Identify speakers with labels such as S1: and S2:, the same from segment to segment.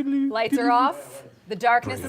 S1: Lights are off. The darkness is oh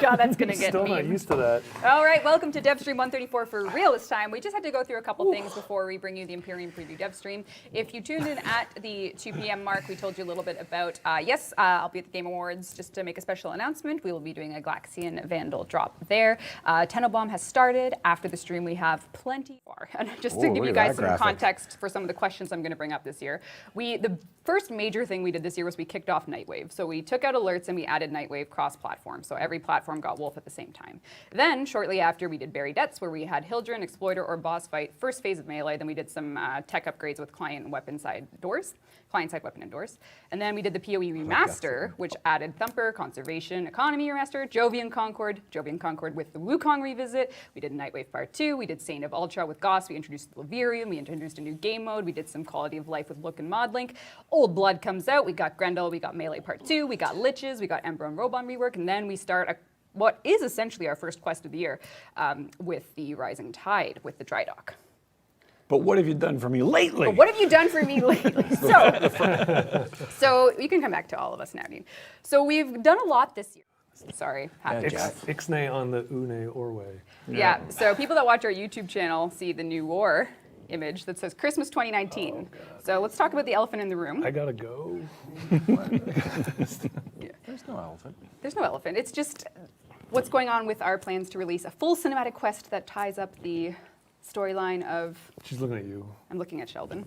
S1: god, that's gonna get
S2: Still not used to that.
S1: All right, welcome to Devstream 134 for real this time. We just had to go through a couple things before we bring you the Imperium Preview Devstream. If you tuned in at the 2 p.m. mark, we told you a little bit about, I'll be at the Game Awards just to make a special announcement. We will be doing a Glaxian Vandal drop there. Tenobomb has started. After the stream, we have plenty more. And just to give you guys some context for some of the questions I'm going to bring up this year, the first major thing we did this year was we kicked off Nightwave. So we took out alerts and we added Nightwave cross-platform. So every platform got Wolf at the same time. Then, shortly after, we did Buried Debts, where we had Hildren, Exploiter, or Boss Fight, first phase of Melee. Then we did some tech upgrades with client weapon side doors, client-side weapon and doors. And then we did the PoE Remaster, which added Thumper, Conservation, Economy Remaster, Jovian Concord with the Wukong Revisit. We did Nightwave Part 2. We did Saint of Ultra with Goss. We introduced Levirium. We introduced a new game mode. We did some Quality of Life with Look and Modlink. Old Blood comes out. We got Grendel. We got Melee Part 2. We got Liches. We got Ember and Robon rework. And then we start what is essentially our first quest of the year with the Rising Tide with the Dry Dock.
S2: But what have you done for me lately?
S1: But what have you done for me lately? So you can come back to all of us now, Dean. So we've done a lot this year. Sorry,
S2: Ixnay on the Une Orway.
S1: Yeah, so people that watch our YouTube channel see the new war image that says Christmas 2019. Oh, so let's talk about the elephant in the room.
S2: I gotta go.
S1: Yeah.
S3: There's no elephant.
S1: There's no elephant. It's just what's going on with our plans to release a full cinematic quest that ties up the storyline of...
S2: She's looking at you.
S1: I'm looking at Sheldon.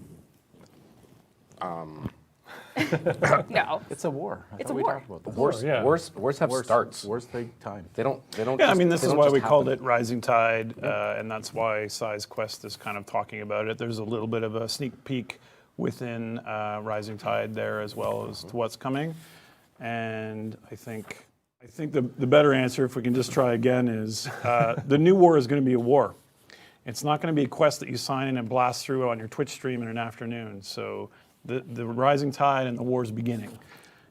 S3: No. It's a war.
S1: It's a war.
S3: Wars have starts. Wars take time. They don't.
S2: Yeah, I mean, this is why we called it Rising Tide, and that's why Size Quest is kind of talking about it. There's a little bit of a sneak peek within Rising Tide there as well as to what's coming. And I think the better answer, if we can just try again, is the new war is going to be a war. It's not going to be a quest that you sign in and blast through on your Twitch stream in an afternoon. So the Rising Tide and the war's beginning.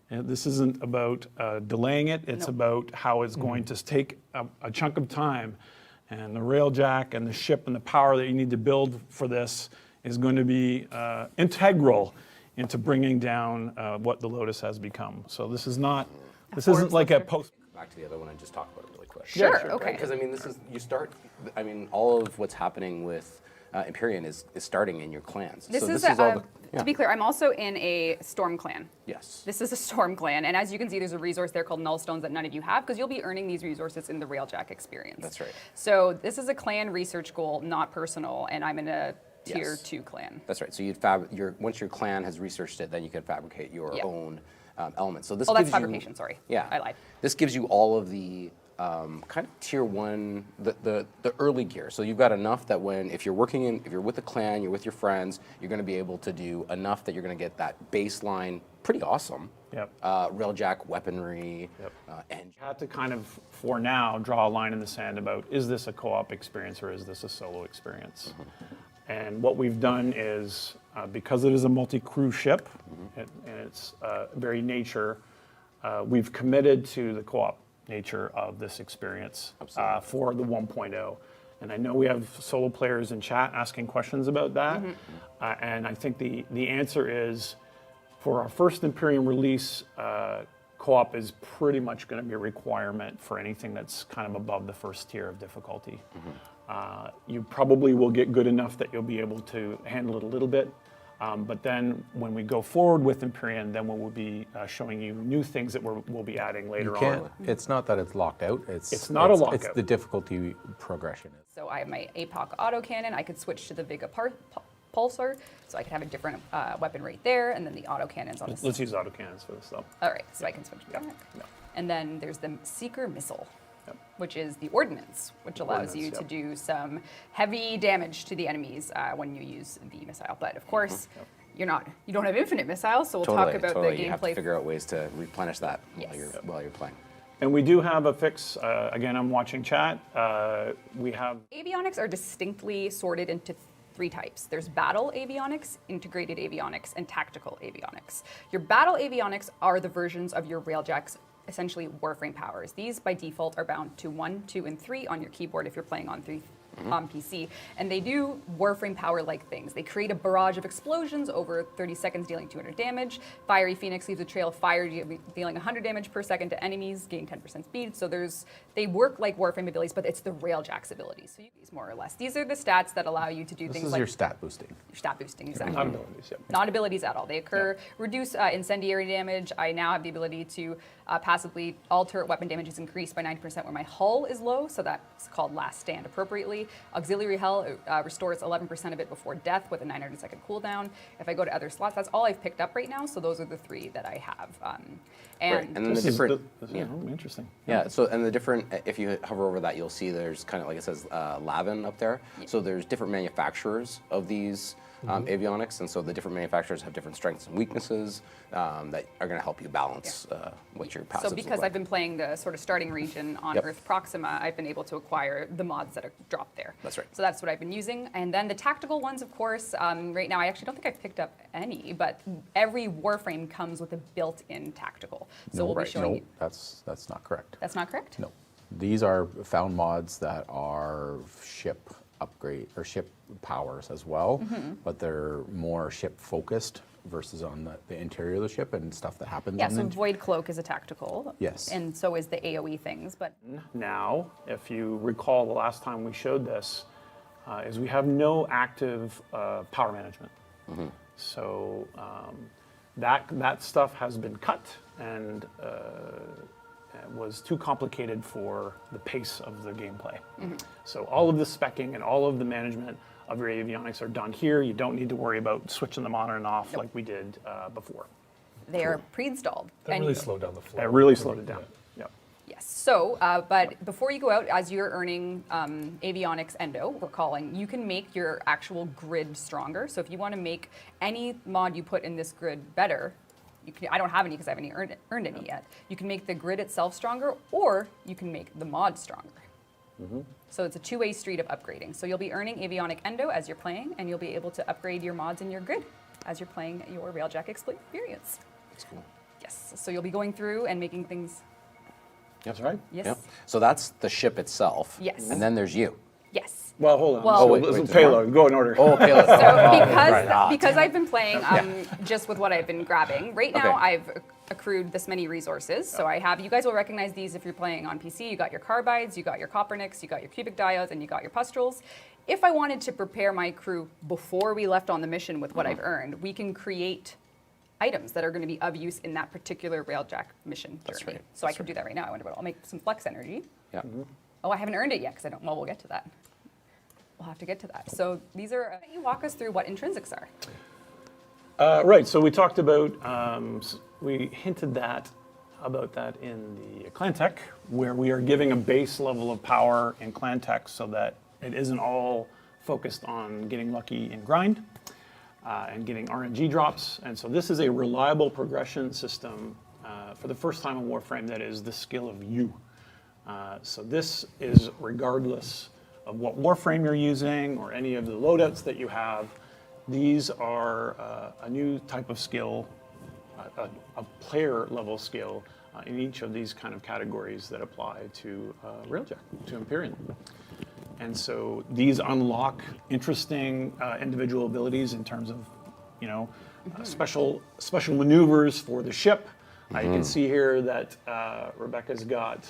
S2: And this isn't about delaying it. It's about how it's going to take a chunk of time. And the Railjack and the ship and the power that you need to build for this is going to be integral into bringing down what the Lotus has become. So this is not, this isn't like a post.
S4: Back to the other one and just talk about it really quick.
S1: Sure, okay.
S4: Because I mean, all of what's happening with Empyrean is starting in your clans.
S1: To be clear, I'm also in a Storm clan.
S4: Yes.
S1: This is a Storm clan, and as you can see, there's a resource there called Nullstones that none of you have, because you'll be earning these resources in the Railjack experience.
S4: That's right.
S1: So this is a clan research goal, not personal, and I'm in a tier 2 clan.
S4: That's right. So once your clan has researched it, then you can fabricate your own elements. So this
S1: that's fabrication, sorry.
S4: Yeah.
S1: I lied.
S4: This gives you all of the kind of tier 1, the early gear. So you've got enough that if you're with a clan, you're with your friends, you're going to be able to do enough that you're going to get that baseline pretty awesome.
S2: Yep.
S4: Railjack weaponry.
S2: And you had to kind of, for now, draw a line in the sand about, is this a co-op experience or is this a solo experience? And what we've done is, because it is a multi-crew ship, and its very nature, we've committed to the co-op nature of this experience for the 1.0. And I know we have solo players in chat asking questions about that. And I think the answer is, for our first Imperium release, co-op is pretty much going to be a requirement for anything that's kind of above the first tier of difficulty. You probably will get good enough that you'll be able to handle it a little bit. But then when we go forward with Empyrean, then we will be showing you new things that we'll be adding later on.
S3: It's not that it's locked out.
S2: It's not a lockout.
S3: It's the difficulty progression.
S1: So I have my APOC autocannon. I could switch to the Viga Pulsar, so I could have a different weapon right there, and then the autocannons on the side.
S2: Let's use autocannons for this stuff.
S1: All right, so I can switch back. And then there's the Seeker Missile, which is the ordnance, which allows you to do some heavy damage to the enemies when you use the missile. But of course, you don't have infinite missiles, so we'll talk about the gameplay.
S4: You have to figure out ways to replenish that while you're playing.
S2: And we do have a fix. Again, I'm watching chat. We have
S1: avionics are distinctly sorted into 3 types. There's battle avionics, integrated avionics, and tactical avionics. Your battle avionics are the versions of your Railjack's essentially Warframe powers. These by default are bound to 1, 2, and 3 on your keyboard if you're playing on on PC, and they do Warframe power-like things. They create a barrage of explosions over 30 seconds, dealing 200 damage. Fiery Phoenix leaves a trail of fire, dealing 100 damage per second to enemies, gain 10% speed. So they work like Warframe abilities, but it's the Railjack's abilities. So you use more or less. These are the stats that allow you to do
S3: This
S1: things
S3: is
S1: like
S3: your stat boosting.
S1: your stat boosting, exactly.
S2: Not abilities, yep.
S1: Not abilities at all. They occur, reduce incendiary damage. I now have the ability to passively all turret weapon damage is increased by 90% where my hull is low, so that's called last stand appropriately. Auxiliary hull restores 11% of it before death with a 900-second cooldown. If I go to other slots, that's all I've picked up right now, so those are the 3 that I have.
S4: And then the different,
S2: Interesting.
S4: yeah. So and the different, if you hover over that, you'll see there's kind of like it says Lavin up there. So there's different manufacturers of these avionics, and so the different manufacturers have different strengths and weaknesses that are going to help you balance what your passives
S1: So because I've been playing the sort of starting region on Earth Proxima, I've been able to acquire the mods that are dropped there.
S4: That's right.
S1: So that's what I've been using. And then the tactical ones, of course, right now I actually don't think I've picked up any, but every Warframe comes with a built-in tactical. So we'll be showing you.
S3: That's not correct.
S1: That's not correct?
S3: No. These are found mods that are ship upgrade or ship powers as well, but they're more ship focused versus on the interior of the ship and stuff that happens
S1: Yeah,
S3: on
S1: so
S3: the
S1: Void Cloak is a tactical.
S3: Yes.
S1: And so is the AoE things, but
S2: Now, if you recall the last time we showed this, is we have no active power management. So that stuff has been cut and was too complicated for the pace of the gameplay. So all of the speccing and all of the management of your avionics are done here. You don't need to worry about switching them on and off like we did before.
S1: they are pre-installed.
S5: That
S1: And-
S5: really slowed down the flow.
S2: That really slowed it down. Yep.
S1: Yes. So, but before you go out, as you're earning Avionics Endo, we're calling, you can make your actual grid stronger. So if you want to make any mod you put in this grid better, you can, I don't have any because I haven't earned any yet. You can make the grid itself stronger, or you can make the mod stronger. So it's a two-way street of upgrading. So you'll be earning Avionic Endo as you're playing, and you'll be able to upgrade your mods in your grid as you're playing your Railjack experience.
S4: That's cool.
S1: Yes. So you'll be going through and making things.
S2: That's right.
S1: Yes.
S4: Yep. So that's the ship itself.
S1: Yes.
S4: And then there's you.
S1: Yes.
S2: Well, hold on.
S1: Well-
S2: so
S1: Oh,
S4: wait,
S2: listen,
S4: there's more?
S2: payload. Go in order.
S4: Oh, payload.
S1: So
S4: Right.
S1: because I've been playing just with what I've been grabbing, right now
S4: Okay.
S1: I've accrued this many resources. So I have, you guys will recognize these if you're playing on PC. You got your carbides, you got your Copernics, you got your cubic diodes, and you got your pustrels. If I wanted to prepare my crew before we left on the mission with what I've earned, we can create items that are going to be of use in that particular Railjack mission
S4: That's
S1: journey.
S4: right.
S1: So I
S4: That's
S1: could do that right now. I wonder what I'll make some flex energy.
S4: Yeah.
S1: Oh, I haven't earned it yet because I don't. Well, we'll get to that. We'll have to get to that. So these are. Can you walk us through what intrinsics are?
S2: Right. So we talked about, we hinted about that in the clan tech, where we are giving a base level of power in clan tech so that it isn't all focused on getting lucky in grind and getting RNG drops. And so this is a reliable progression system for the first time in Warframe that is the skill of you. So this is regardless of what Warframe you're using or any of the loadouts that you have. These are a new type of skill, a player level skill in each of these kind of categories that apply to Railjack, to Empyrean. And so these unlock interesting individual abilities in terms of, you know, special maneuvers for the ship. You can see here that Rebecca's got,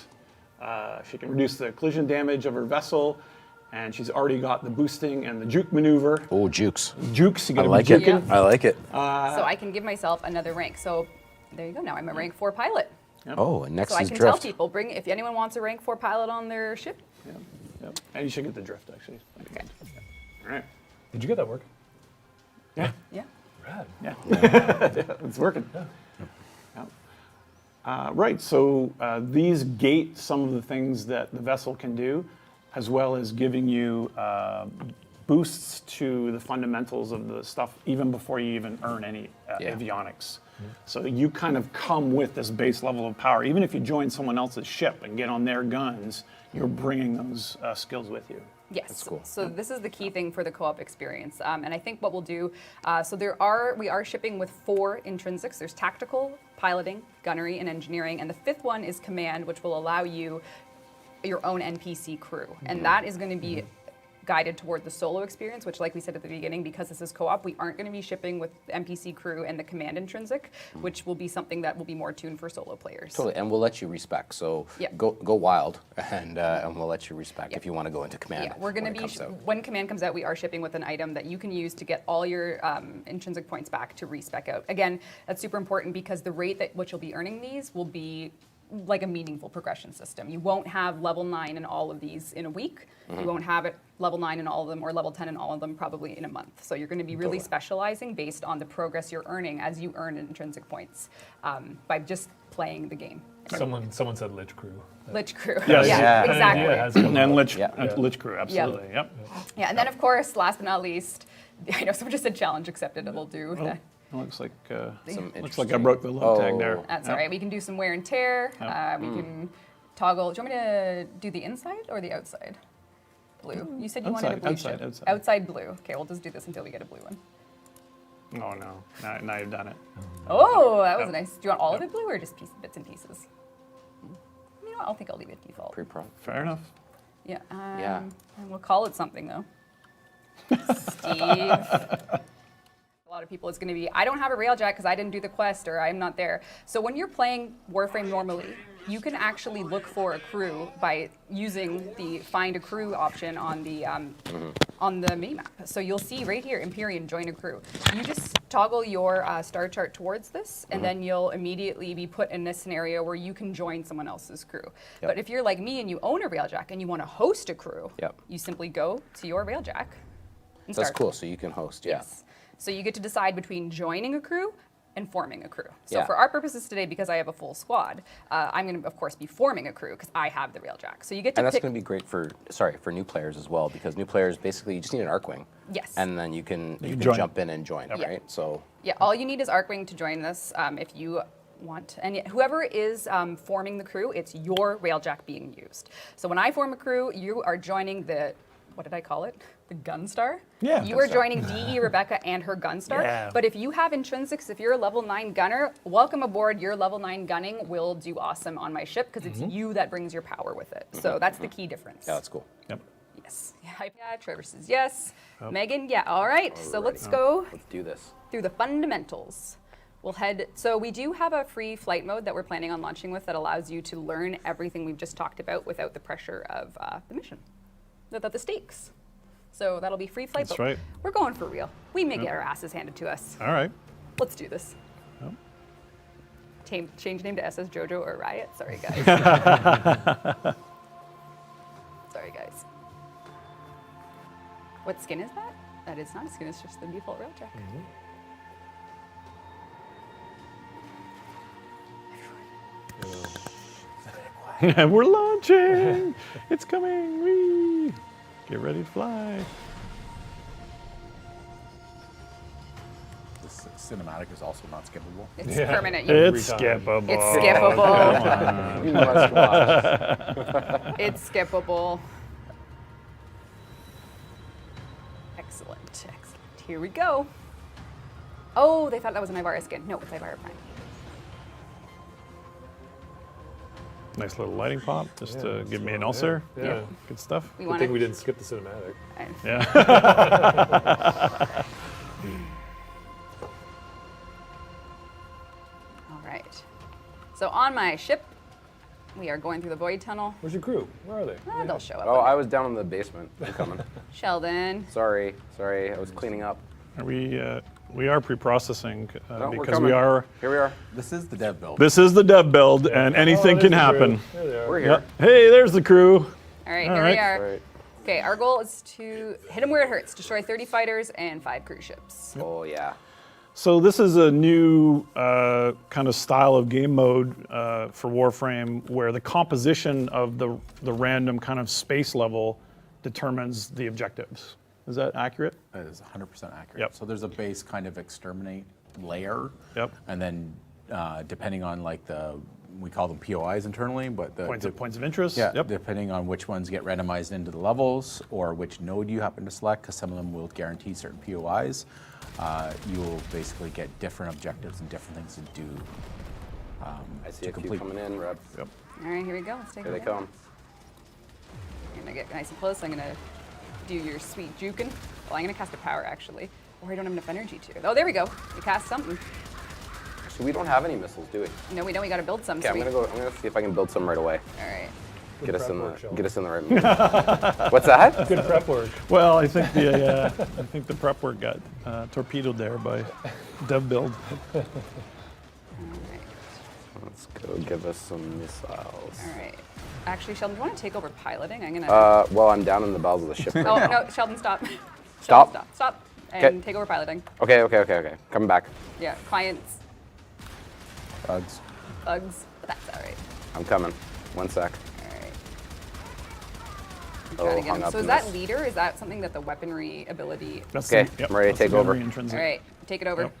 S2: she can reduce the collision damage of her vessel, and she's already got the boosting and the juke maneuver.
S4: Oh, jukes.
S2: Jukes, you
S4: I
S2: gotta
S4: like
S2: be
S4: it.
S2: juking.
S4: I like it.
S1: So I can give myself another rank. So there you go. Now I'm a rank 4 pilot.
S4: Oh, and next
S1: So I
S4: is
S1: can tell
S4: drift.
S1: people, bring if anyone wants a rank 4 pilot on their ship.
S2: Yep. And you should get the drift, actually.
S1: Okay.
S2: All right.
S5: Did you get that work?
S2: Yeah,
S1: Yeah.
S5: Rad.
S2: it's working. Right, so these gate some of the things that the vessel can do, as well as giving you boosts to the fundamentals of the stuff even before you even earn any avionics. So you kind of come with this base level of power. Even if you join someone else's ship and get on their guns, you're bringing those skills with you.
S1: Yes.
S4: That's cool.
S1: So this is the key thing for the co-op experience. And I think what we'll do, so we are shipping with 4 intrinsics. There's tactical, piloting, gunnery, and engineering. And the 5th one is command, which will allow you your own NPC crew. And that is going to be guided toward the solo experience, which, like we said at the beginning, because this is co-op, we aren't going to be shipping with NPC crew and the command intrinsic, which will be something that will be more tuned for solo players.
S4: Totally, and we'll let you respec. So
S1: Yeah.
S4: go wild, and we'll let you respec
S1: Yeah.
S4: if you want to go into command.
S1: Yeah, we're going to
S4: when it
S1: be,
S4: comes out.
S1: when command comes out, we are shipping with an item that you can use to get all your intrinsic points back to respec out. Again, that's super important because the rate at which you'll be earning these will be like a meaningful progression system. You won't have level 9 in all of these in a week. You won't have it level 9 in all of them or level 10 in all of them probably in a month. So you're going to be really specializing based on the progress you're earning as you earn intrinsic points by just playing the game.
S5: Someone said Lich Crew.
S1: Lich crew.
S2: Yes.
S1: Yeah,
S4: Yeah.
S1: exactly.
S5: Yeah, it has come
S2: And
S5: up.
S2: Lich,
S4: Yeah.
S2: Lich Crew, absolutely. Yep.
S1: Yeah, and then of course, last but not least, I know someone just said challenge accepted. It'll do.
S2: Oh, it looks like
S4: Some
S2: looks like I broke the low tag there.
S1: That's
S2: Yep.
S1: all right. We can do some wear and tear. We can toggle. Do you want me to do the inside or the outside? Blue. You said you wanted a blue
S2: Outside,
S1: ship.
S2: outside.
S1: Blue. Okay, we'll just do this until we get a blue one.
S2: Oh no! Now you've done it.
S1: Oh, that was
S2: Yep.
S1: nice. Do you want all of it blue or just bits and pieces? You know what? I think I'll leave it default.
S4: Pre-pro.
S2: Fair enough.
S1: Yeah.
S4: Yeah.
S1: And we'll call it something though. Steve. A lot of people it's going to be, I don't have a Railjack because I didn't do the quest or I'm not there. So when you're playing Warframe normally, you can actually look for a crew by using the find a crew option on the minimap. So you'll see right here, Empyrean, join a crew. You just toggle your star chart towards this, and then you'll immediately be put in this scenario where you can join someone else's crew. But if you're like me and you own a Railjack and you want to host a crew,
S4: Yep.
S1: you simply go to your Railjack. And
S4: That's
S1: start.
S4: cool. So you can host. Yeah.
S1: Yes. So you get to decide between joining a crew and forming a crew. So
S4: Yeah.
S1: for our purposes today, because I have a full squad, I'm going to, of course, be forming a crew because I have the Railjack. So you get to
S4: And that's
S1: pick.
S4: going to be great for new players as well, because new players basically you just need an Arcwing.
S1: Yes.
S4: And then you can
S2: join.
S4: jump in and join,
S1: Yeah.
S4: right? So
S1: Yeah, all you need is Arcwing to join this if you want. And whoever is forming the crew, it's your Railjack being used. So when I form a crew, you are joining the, what did I call it? The Gunstar?
S2: Yeah.
S1: You are joining DE Rebecca and her Gunstar.
S2: Yeah.
S1: But if you have intrinsics, if you're a level 9 gunner, welcome aboard. Your level 9 gunning will do awesome on my ship because it's you that brings your power with it. So that's the key difference.
S4: yeah, that's cool.
S2: Yep.
S1: Yes. Yeah, Trevor says yes. Megan, yeah. All right. So let's go
S4: Let's do this.
S1: through the fundamentals. We'll head, so we do have a free flight mode that we're planning on launching with that allows you to learn everything we've just talked about without the pressure of the mission, without the stakes. So that'll be free flight.
S2: That's
S1: but
S2: right.
S1: We're going for real. We may get our asses handed to us.
S2: All right.
S1: Let's do this. Change name to SS Jojo or Riot. Sorry, guys. Sorry, guys. What skin is that? That is not a skin. It's just the default Railjack.
S2: And we're launching. It's coming. Whee! Get ready to fly.
S3: This cinematic is also not skippable.
S1: It's
S5: Yeah.
S1: permanent.
S2: It's
S5: time.
S2: skippable.
S1: It's skippable.
S4: You must watch.
S1: It's skippable. Excellent, excellent. Here we go. Oh, they thought that was an Ivara skin. No, it's Ivara Prime.
S2: Nice little lighting pop, just to
S5: Yeah,
S2: give me an
S5: yeah,
S2: ulcer.
S5: yeah.
S2: Good stuff.
S1: We
S5: Good
S1: want
S5: thing we
S1: to.
S5: didn't skip the cinematic.
S2: Yeah.
S1: All right. So on my ship, we are going through the void tunnel.
S5: Where's your crew? Where are they?
S1: They'll show up.
S4: Oh, I was down in the basement. I'm coming.
S1: Sheldon.
S4: Sorry. I was cleaning up.
S2: We are pre-processing
S4: No, we're
S2: because
S4: coming.
S2: we are.
S4: Here we are.
S3: This is the dev build.
S2: This is the dev build, and anything
S5: Oh,
S2: can
S5: there's the crew.
S2: happen.
S5: There they are.
S4: We're here.
S2: Yep. Hey, there's the crew.
S1: All right,
S2: All
S1: here
S2: right.
S1: we are.
S4: All right.
S1: Okay, our goal is to hit them where it hurts. Destroy 30 fighters and 5 cruise ships.
S4: Oh yeah.
S2: So this is a new kind of style of game mode for Warframe, where the composition of the random kind of space level determines the objectives. Is that accurate?
S3: That is 100% accurate.
S2: Yep.
S3: So there's a base kind of exterminate layer.
S2: Yep.
S3: And then depending on like we call them POIs internally, but the
S2: Points of interest.
S3: yeah,
S2: Yep.
S3: depending on which ones get randomized into the levels or which node you happen to select, because some of them will guarantee certain POIs, you will basically get different objectives and different things to do.
S4: I see
S3: to
S4: a few
S3: complete.
S4: coming in, Reb.
S2: Yep.
S1: All right, here we go. Let's take
S4: Here
S1: a
S4: they
S1: look.
S4: come.
S1: I'm gonna get nice and close. I'm gonna do your sweet juking. Well, I'm gonna cast a power actually. Or I don't have enough energy to. Oh, there we go. We cast something.
S4: So we don't have any missiles, do we?
S1: No, we don't. We gotta build some.
S4: Okay, I'm gonna see if I can build some right away.
S1: All right.
S4: Get us
S5: prep work,
S4: in
S5: Sheldon.
S4: the right mood. What's that?
S5: Good prep work.
S2: Well, I think the prep work got torpedoed there by dev build.
S1: All right.
S4: Let's go give us some missiles.
S1: All right. Actually, Sheldon, do you want to take over piloting? I'm gonna.
S4: Well, I'm down in the bowels of the ship right
S1: Oh
S4: now.
S1: no, Sheldon, stop.
S4: Stop?
S1: Sheldon, stop. And
S4: 'Kay.
S1: take over piloting.
S4: Okay. Coming back.
S1: Yeah, clients,
S3: Bugs.
S1: bugs. But that's all right.
S4: I'm coming. 1 sec.
S1: All right. I'm
S4: Oh,
S1: trying to get
S4: hung
S1: him.
S4: up
S1: So is
S4: in
S1: that
S4: this.
S1: leader? Is that something that the weaponry ability?
S2: That's
S4: Okay,
S2: the,
S4: I'm ready to
S2: that's the
S4: take over.
S2: gunnery intrinsic.
S1: All right, take it over.
S2: Yep.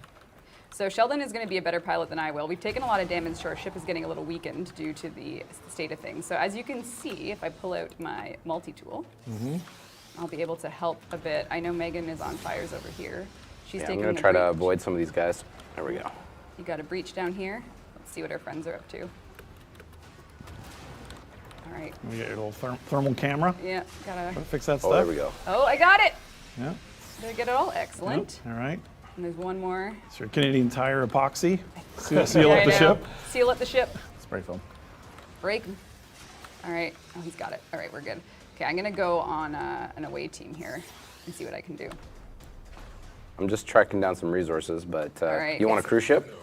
S1: So Sheldon is going to be a better pilot than I will. We've taken a lot of damage, so our ship is getting a little weakened due to the state of things. So as you can see, if I pull out my multi-tool, I'll be able to help a bit. I know Megan is on fires over here. She's
S4: Yeah, I'm
S1: taking
S4: gonna
S1: the
S4: try to
S1: breach.
S4: avoid some of these guys. There we go.
S1: You got a breach down here. Let's see what our friends are up to. All right.
S2: We get your little thermal camera.
S1: Yeah, gotta.
S2: Fix that stuff.
S4: Oh, there we go.
S1: Oh, I got it.
S2: Yeah.
S1: Did I get it all? Excellent.
S2: All right.
S1: And there's one more.
S2: It's your Canadian Tire epoxy. Seal
S1: Yeah,
S2: up
S1: I
S2: the
S1: know.
S2: ship.
S1: Seal up the ship.
S3: Spray foam.
S1: Break. All right. Oh, he's got it. All right, we're good. Okay, I'm gonna go on an away team here and see what I can do.
S4: I'm just tracking down some resources, but
S1: right,
S4: you want a
S1: yes.
S4: cruise ship?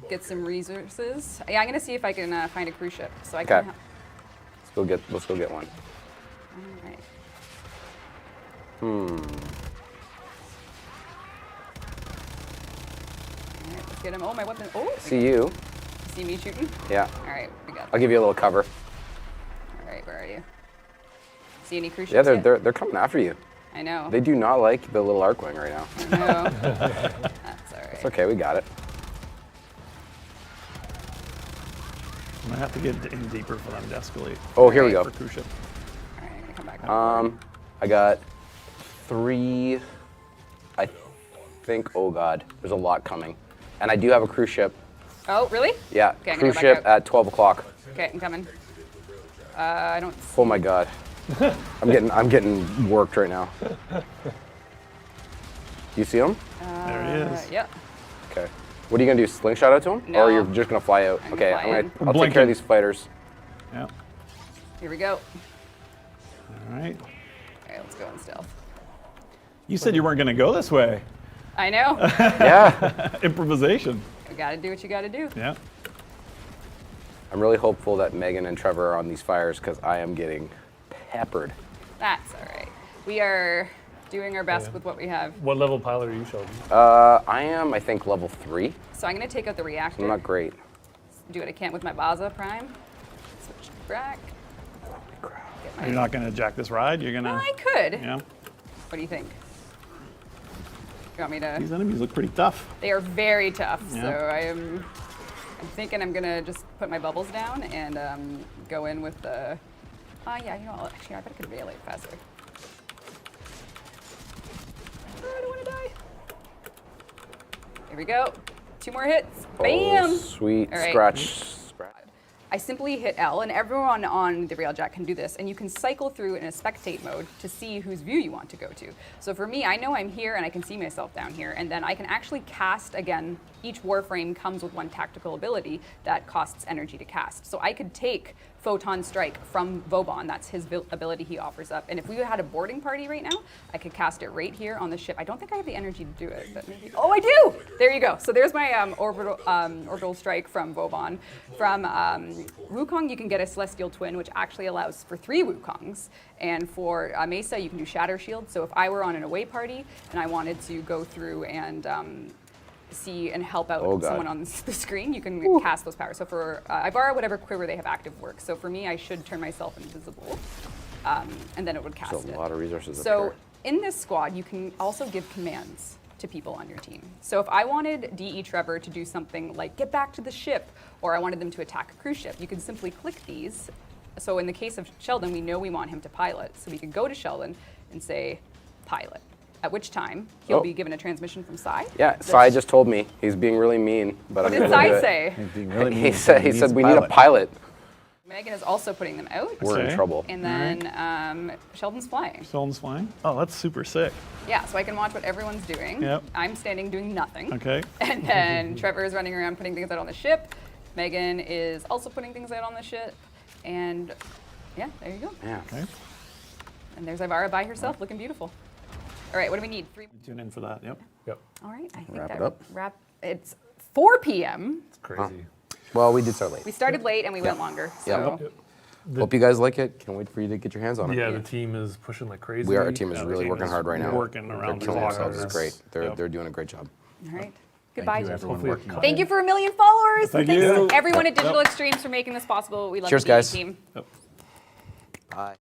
S1: Get some resources. Yeah, I'm gonna see if I can find a cruise ship so I
S4: Okay.
S1: can.
S4: Let's go get one.
S1: All right. All right, let's get him. Oh, my weapon. Oh,
S4: See you.
S1: see me shooting?
S4: Yeah.
S1: All right, we got.
S4: I'll give you a little cover.
S1: All right, where are you? See any cruise
S4: Yeah,
S1: ships?
S4: they're coming after you.
S1: I know.
S4: They do not like the little Arcwing right now.
S1: I know. That's all right.
S4: It's okay, we got it.
S2: I'm gonna have to get in deeper for them to escalate.
S4: Oh, here we go.
S2: For cruise ship.
S1: All right, I'm gonna come back up.
S4: I got 3. I think. Oh God, there's a lot coming, and I do have a cruise ship.
S1: Oh, really?
S4: Yeah,
S1: Okay, I'm gonna
S4: cruise
S1: go
S4: ship
S1: back out.
S4: at 12 o'clock.
S1: Okay, I'm coming. I don't.
S4: Oh my God, I'm getting worked right now. You see him?
S2: There he is.
S1: Yeah.
S4: Okay. What are you gonna do? Slingshot out to him,
S1: No.
S4: or you're just gonna fly out?
S1: I'm gonna
S4: Okay,
S1: fly in.
S4: I'll take care
S2: Blinking.
S4: of these fighters.
S2: Yeah.
S1: Here we go.
S2: All right.
S1: All right, let's go in stealth.
S2: You said you weren't gonna go this way.
S1: I know.
S4: Yeah,
S2: Improvisation.
S1: You gotta do what you gotta do.
S2: Yeah.
S4: I'm really hopeful that Megan and Trevor are on these fires because I am getting peppered.
S1: That's all right. We are doing our best with what we have.
S5: What level pilot are you, Sheldon?
S4: I am, I think, level 3.
S1: So I'm gonna take out the reactor.
S4: I'm not great.
S1: Do what I can with my Baza Prime. Switch back. Get my.
S2: You're not gonna jack this ride. You're
S1: Well,
S2: gonna.
S1: I could.
S2: Yeah.
S1: What do you think? You want me to?
S2: These enemies look pretty tough.
S1: They are very tough.
S2: Yeah.
S1: So I'm thinking I'm gonna just put my bubbles down and go in with the. Yeah, you know, actually, I bet I could melee faster. Oh, I don't want to die. Here we go. 2 more hits. Bam!
S4: Oh, sweet.
S1: All right.
S4: Scratch.
S1: I simply hit L, and everyone on the Railjack can do this, and you can cycle through in a spectate mode to see whose view you want to go to. So for me, I know I'm here, and I can see myself down here, and then I can actually cast again. Each Warframe comes with one tactical ability that costs energy to cast. So I could take Photon Strike from Vauban, that's his ability he offers up, and if we had a boarding party right now, I could cast it right here on the ship. I don't think I have the energy to do it, but maybe. Oh, I do! There you go. So there's my orbital strike from Vauban. From Wukong, you can get a Celestial Twin, which actually allows for 3 Wukongs. And for Mesa, you can do Shatter Shield. So if I were on an away party and I wanted to go through and see and help out
S4: Oh, God.
S1: someone on the screen, you can cast those powers. So for I borrow whatever quiver they have active work. So for me, I should turn myself invisible, and then it would cast
S4: There's
S1: it.
S4: a lot of resources up
S1: So
S4: here.
S1: in this squad, you can also give commands to people on your team. So if I wanted DE Trevor to do something like get back to the ship, or I wanted them to attack a cruise ship, you could simply click these. So in the case of Sheldon, we know we want him to pilot. So we could go to Sheldon and say, pilot. At which time, he'll
S4: Oh.
S1: be given a transmission from Sai.
S4: Yeah, Sai just told me he's being really mean, but
S1: What
S4: I'm
S1: did
S4: gonna do
S1: Sai
S4: it.
S1: say?
S3: He's being really mean.
S4: He said
S3: needs
S4: we need a pilot.
S1: Megan is also putting them out.
S4: We're in
S2: Okay.
S4: trouble.
S1: And then Sheldon's flying.
S2: Sheldon's flying.
S6: Oh, that's super sick.
S1: Yeah, so I can watch what everyone's doing.
S2: Yep.
S1: I'm standing doing nothing.
S2: Okay.
S1: And then Trevor is running around putting things out on the ship. Megan is also putting things out on the ship. And yeah, there you go.
S4: Yeah.
S2: Okay.
S1: And there's Ivara by herself looking beautiful. All right, what do we need?
S2: Tune in for that. Yep.
S5: Yep.
S1: All right, I think
S3: Wrap it
S1: that
S3: up.
S1: it's 4 p.m.
S5: It's crazy.
S4: Well, we did start late.
S1: We started late and we went longer. So
S4: Yeah. Hope you guys like it. Can't wait for you to get your hands on it.
S5: Yeah, the team is pushing like crazy.
S4: We are. Our team is
S2: Yeah, the
S4: really
S2: team
S4: working
S2: is
S4: hard right now.
S2: working
S4: They're
S2: around the
S4: killing
S2: clock.
S4: themselves. It's great. They're
S2: Yep.
S4: they're doing a great job.
S1: all right. Goodbye.
S3: Thank you, everyone
S5: Hopefully
S3: working on
S1: Thank
S3: it.
S1: you for 1 million followers.
S2: Thank
S1: Thanks
S2: you.
S1: to everyone at Digital Extremes for making this possible. We love
S4: Cheers,
S1: the GE
S4: guys.
S1: team.
S2: Yep.
S4: Bye.